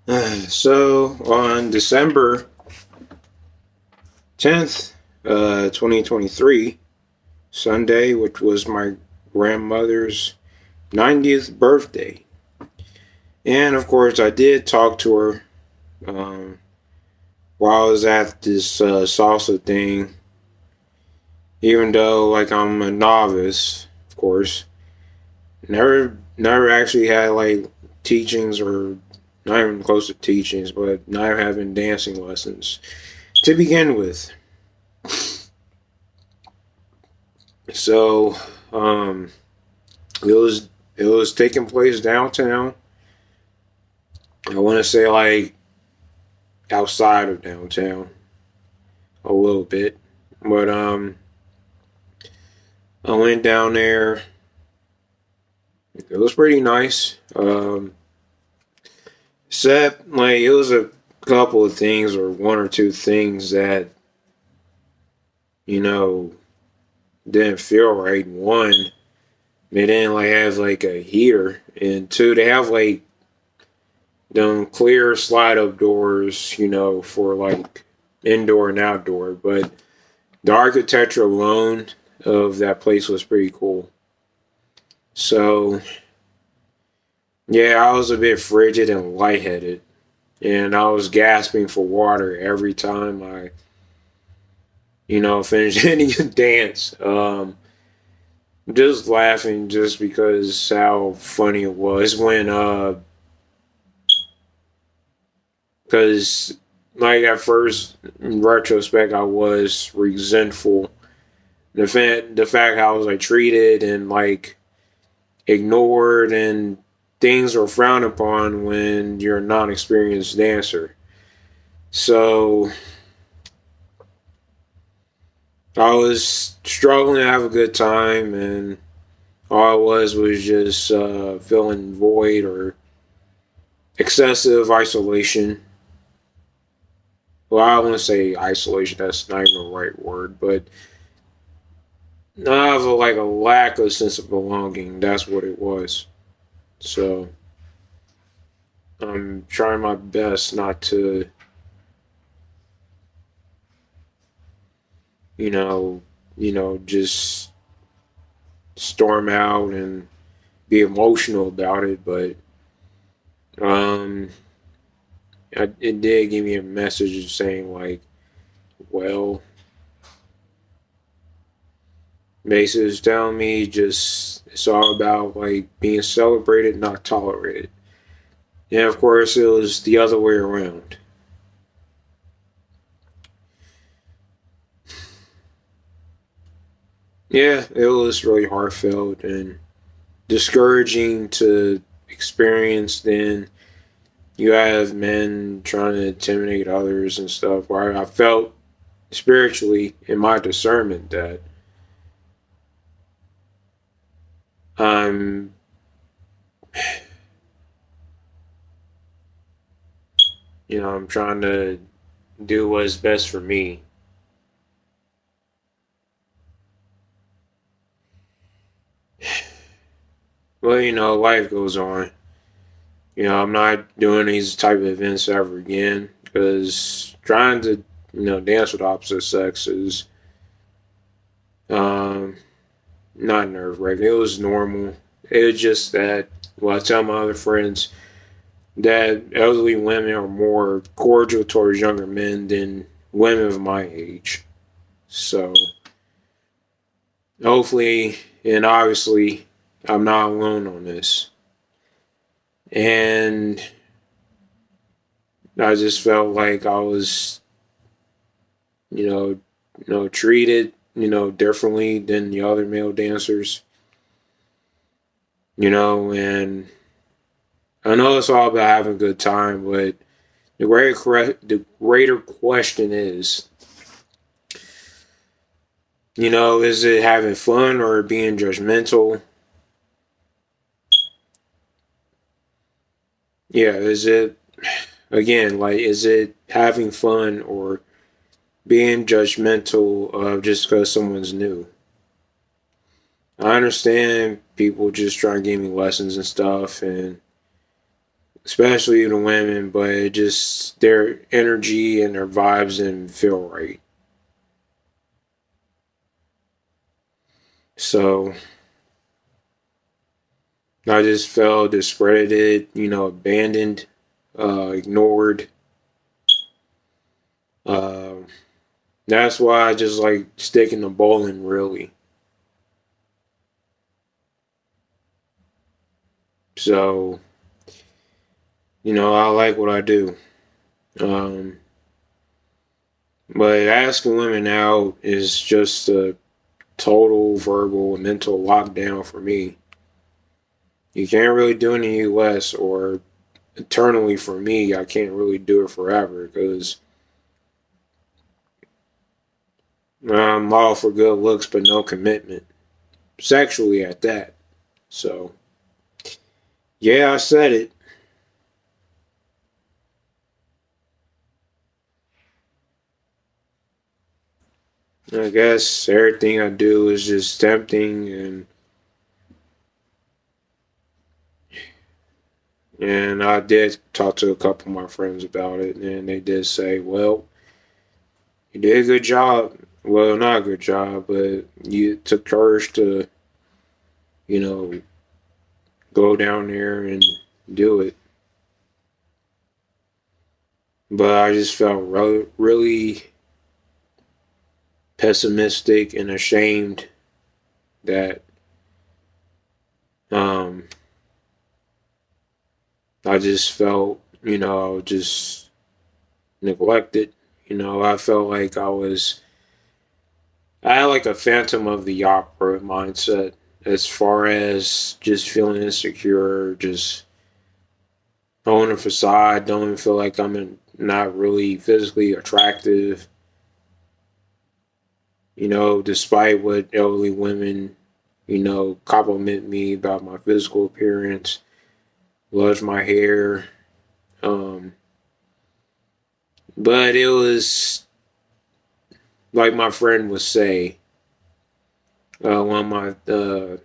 So on December 10th, 2023, Sunday, which was my grandmother's 90th birthday. And of course, I did talk to her um, while I was at this salsa thing, even though, like, I'm a novice, of course. Never actually had, like, teachings or not even close to teachings, but not having dancing lessons to begin with. So, um, it was taking place downtown. I want to say like outside of downtown a little bit, but I went down there. It was pretty nice. Except like it was a couple of things or one or two things that you know didn't feel right. One, they didn't like have like a heater, and two, they have like them clear slide up doors, for like indoor and outdoor. But the architecture alone of that place was pretty cool. So yeah, I was a bit frigid and lightheaded, and I was gasping for water every time I, finished any dance. Just laughing just because how funny it was when because like at first in retrospect I was resentful the fact how I was like treated and like ignored and things are frowned upon when you're a non-experienced dancer. So I was struggling to have a good time, and all I was just feeling void or excessive isolation. Well, I wouldn't say isolation. That's not even the right word, but I have like a lack of sense of belonging. That's what it was. So I'm trying my best not to, you know, just storm out and be emotional about it. But um, it did give me a message saying like, well, basically it's telling me just it's all about like being celebrated, not tolerated. And of course, it was the other way around. Yeah, it was really heartfelt and discouraging to experience. Then you have men trying to intimidate others and stuff. Where I felt spiritually in my discernment that I'm, I'm trying to do what's best for me. Well, life goes on. I'm not doing these type of events ever again because trying to, dance with opposite sex is um, not nerve wracking. It was normal. It was just that, well, I tell my other friends that elderly women are more cordial towards younger men than women of my age. So hopefully, and obviously, I'm not alone on this. And I just felt like I was, you know, treated, differently than the other male dancers, and I know it's all about having a good time, but the greater question is, is it having fun or being judgmental? Yeah, is it again like is it having fun or being judgmental of just because someone's new? I understand people just try to give me lessons and stuff, and especially the women, but it just their energy and their vibes didn't feel right. So I just felt discredited, abandoned, ignored. Uh, that's why I just like sticking to bowling, really. So, I like what I do. Um, but asking women out is just a total verbal and mental lockdown for me. You can't really do it in the US, or eternally for me, I can't really do it forever because I'm all for good looks but no commitment. Sexually at that. So, yeah, I said it. I guess everything I do is just tempting, and I did talk to a couple of my friends about it, and they did say, well, you did a good job. Well, not a good job, but you took courage to, you know, go down there and do it. But I just felt really pessimistic and ashamed that um, I just felt, just neglected. I felt like I had like a Phantom of the Opera mindset as far as just feeling insecure, just owning a facade, don't even feel like not really physically attractive, despite what elderly women, compliment me about my physical appearance, loves my hair. Um, but it was like my friend would say, one of the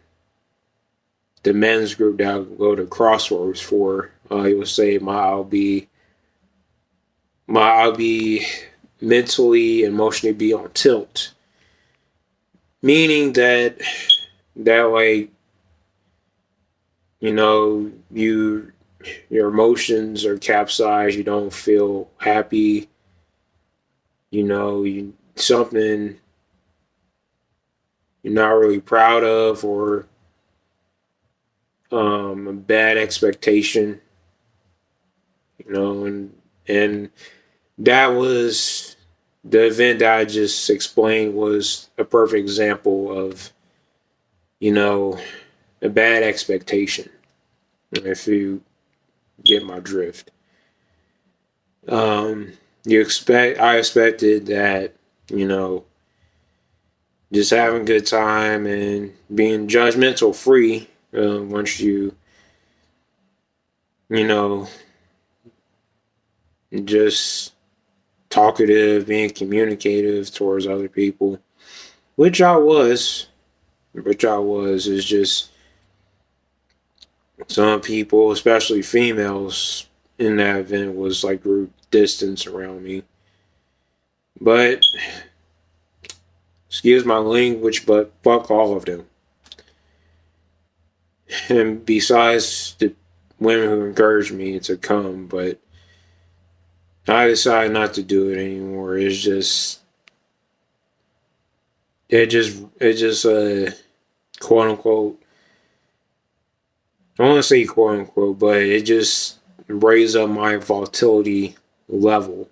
men's group that I go to Crossroads for, he would say I'll be mentally, emotionally be on tilt, meaning that like your emotions are capsized, you don't feel happy, you something you're not really proud of, or a bad expectation, and that was the event that I just explained was a perfect example of, you know, a bad expectation. If you get my drift, um, I expected that, you know, just having a good time and being judgmental free. Once you know, just talkative, being communicative towards other people, which I was, is just some people, especially females in that event, was like group distance around me. But excuse my language, but fuck all of them. And besides the women who encouraged me to come, but I decided not to do it anymore. It just quote unquote, I want to say quote unquote, but it just raised up my volatility level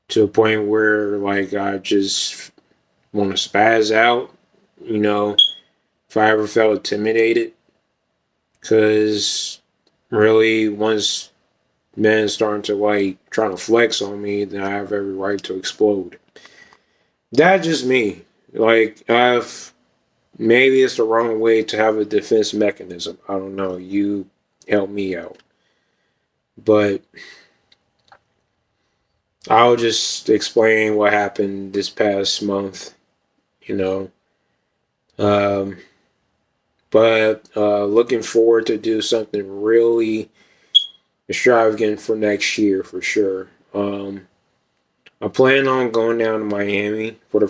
to a point where like I just want to spaz out, you know, if I ever felt intimidated. Because really, once men starting to like trying to flex on me, then I have every right to explode. That's just me. Like, maybe it's the wrong way to have a defense mechanism. I don't know. You help me out. But I'll just explain what happened this past month, you know. Um, But looking forward to do something really extravagant for next year for sure. I plan on going down to Miami for the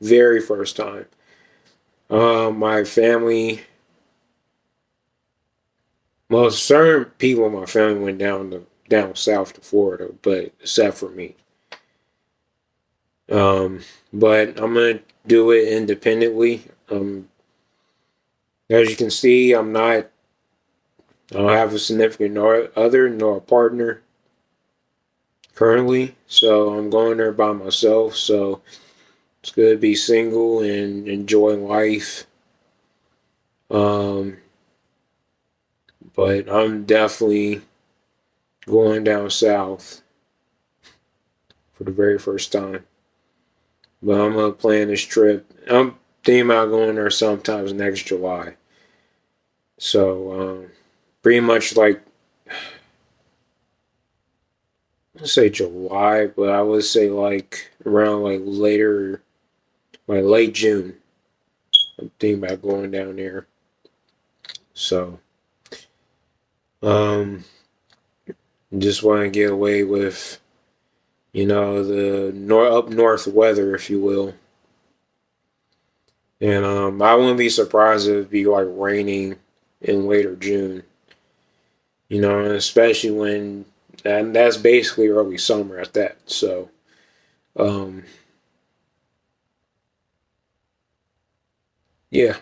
very first time. My family, well, certain people in my family went down south to Florida, but except for me. Um, but I'm gonna do it independently. As you can see, I don't have a significant nor other nor a partner currently, so I'm going there by myself. So it's good to be single and enjoy life. Um, but I'm definitely going down south for the very first time. But I'm gonna plan this trip. I'm thinking about going there sometimes next July. So pretty much like let's say July, but I would say like around like later, like late June. I'm thinking about going down there. So um, just want to get away with the up north weather, if you will. And I wouldn't be surprised if it'd be like raining in later June. Especially when and that's basically early summer at that. So um, yeah,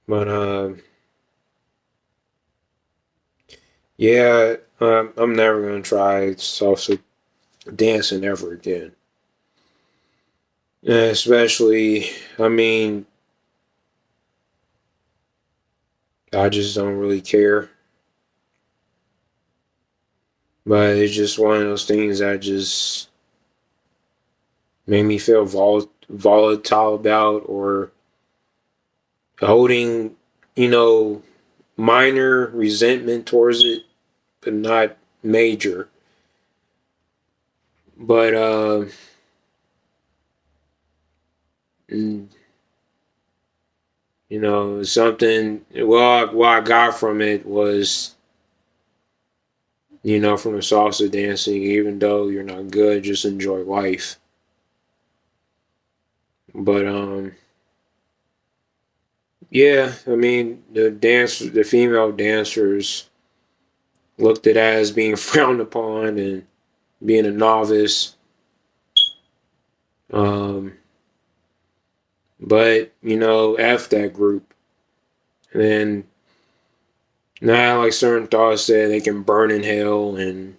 but yeah, I'm never gonna try salsa dancing ever again. Especially, I mean, I just don't really care. But it's just one of those things that just made me feel volatile about, or holding, you know, minor resentment towards it, but not major. But mm, something. Well, what I got from it was, from the salsa dancing, even though you're not good, just enjoy life. But yeah, I mean, the female dancers looked at as being frowned upon and being a novice. Um, but f that group. And then now, like certain thoughts said, they can burn in hell, and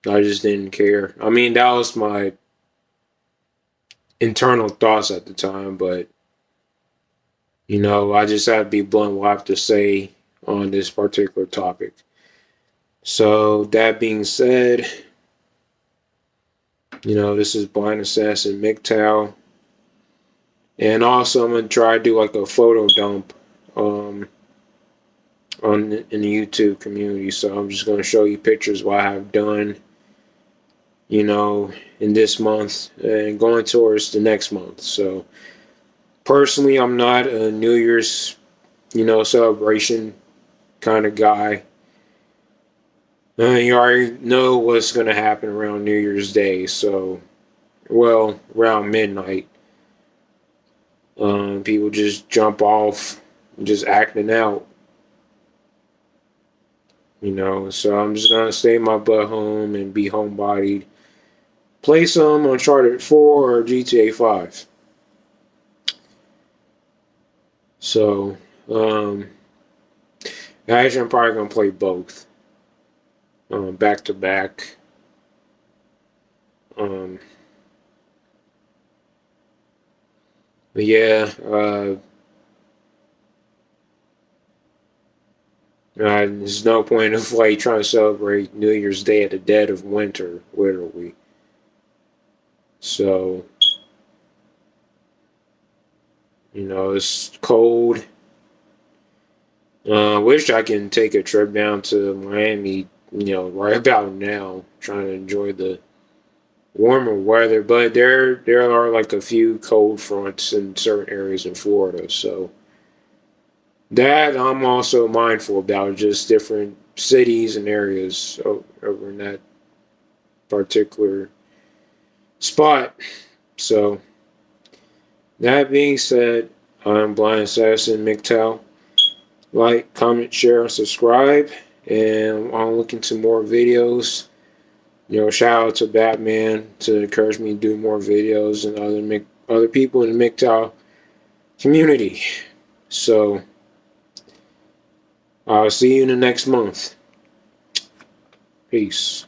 I just didn't care. I mean, that was my internal thoughts at the time, but I just had to be blunt what I have to say on this particular topic. So that being said, this is Blind Assassin MGTOW. And also I'm gonna try to do like a photo dump um in the YouTube community. So I'm just gonna show you pictures what I have done, in this month and going towards the next month. So personally I'm not a New Year's, celebration kind of guy. You already know what's gonna happen around New Year's Day, so around midnight. People just jump off, just acting out, So I'm just gonna stay my butt home and be homebodied. Play some Uncharted 4 or GTA 5. So, actually, I'm probably gonna play both, back to back. Um, but yeah, there's no point of like trying to celebrate New Year's Day at the dead of winter, literally. So, it's cold. I wish I can take a trip down to Miami, right about now, trying to enjoy the warmer weather, but there are like a few cold fronts in certain areas in Florida. So that I'm also mindful about, just different cities and areas over in that particular spot. So that being said, I'm Blind Assassin MGTOW. Like, comment, share, and subscribe. And I'm looking to more videos. Shout out to Batman to encourage me to do more videos and other people in the MGTOW community. So I'll see you in the next month. Peace.